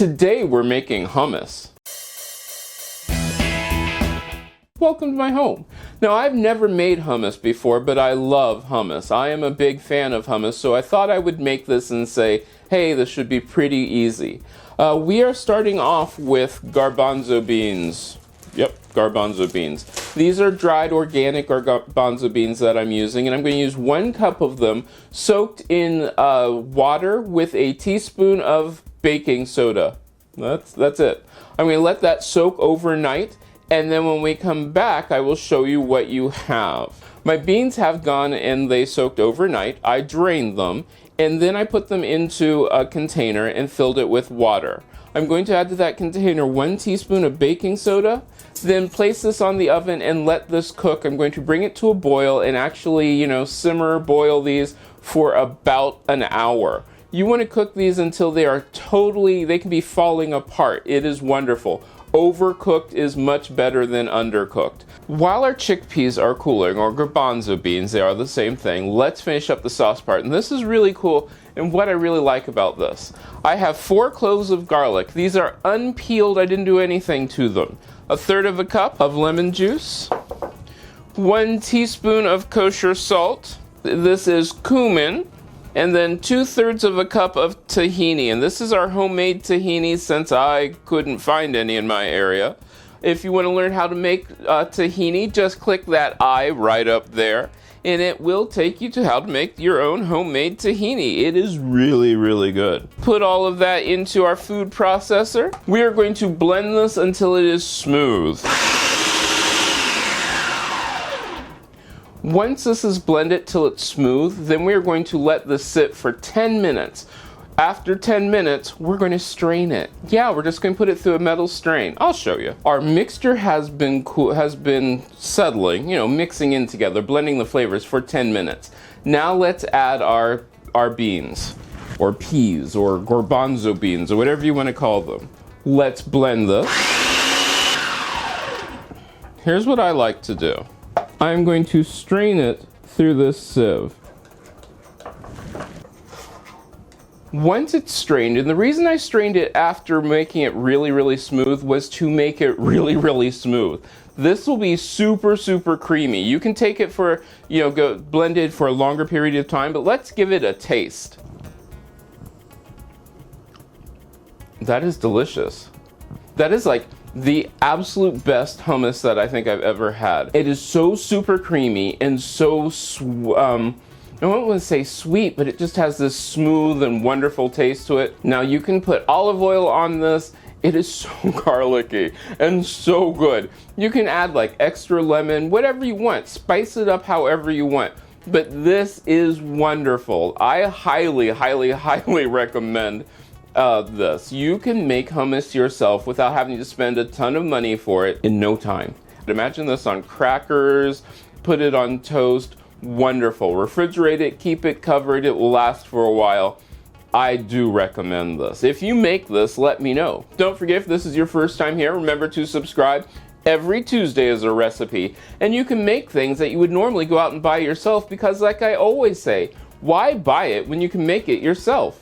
Today we're making hummus. Welcome to my home. Now, I've never made hummus before, but I love hummus. I am a big fan of hummus, so I thought I would make this and say, hey, this should be pretty easy. We are starting off with garbanzo beans. Yep, garbanzo beans. These are dried organic garbanzo beans that I'm using, and I'm going to use 1 cup of them soaked in water with a teaspoon of baking soda. That's it. I'm going to let that soak overnight, and then when we come back, I will show you what you have. My beans have gone and they soaked overnight. I drained them, and then I put them into a container and filled it with water. I'm going to add to that container 1 teaspoon of baking soda, then place this on the oven and let this cook. I'm going to bring it to a boil and actually, simmer, boil these for about an hour. You want to cook these until they can be falling apart. It is wonderful. Overcooked is much better than undercooked. While our chickpeas are cooling, or garbanzo beans, they are the same thing, let's finish up the sauce part. And this is really cool, and what I really like about this. I have 4 cloves of garlic. These are unpeeled, I didn't do anything to them. 1/3 cup of lemon juice. 1 teaspoon of kosher salt. This is cumin. And then 2/3 cup of tahini, and this is our homemade tahini since I couldn't find any in my area. If you want to learn how to make tahini, just click that I right up there, and it will take you to how to make your own homemade tahini. It is really, really good. Put all of that into our food processor. We are going to blend this until it is smooth. Once this is blended till it's smooth, then we are going to let this sit for 10 minutes. After 10 minutes, we're going to strain it. Yeah, we're just going to put it through a metal strain. I'll show you. Our mixture has been settling, mixing in together, blending the flavors for 10 minutes. Now let's add our beans, or peas, or garbanzo beans, or whatever you want to call them. Let's blend this. Here's what I like to do. I'm going to strain it through this sieve. Once it's strained, and the reason I strained it after making it really, really smooth was to make it really, really smooth. This will be super, super creamy. You can take it for, go blended for a longer period of time, but let's give it a taste. That is delicious. That is like the absolute best hummus that I think I've ever had. It is so super creamy and so, I don't want to say sweet, but it just has this smooth and wonderful taste to it. Now you can put olive oil on this. It is so garlicky and so good. You can add like extra lemon, whatever you want. Spice it up however you want. But this is wonderful. I highly, highly, highly recommend this. You can make hummus yourself without having to spend a ton of money for it in no time. Imagine this on crackers, put it on toast, wonderful. Refrigerate it, keep it covered, it will last for a while. I do recommend this. If you make this, let me know. Don't forget, if this is your first time here, remember to subscribe. Every Tuesday is a recipe, and you can make things that you would normally go out and buy yourself because, like I always say, why buy it when you can make it yourself?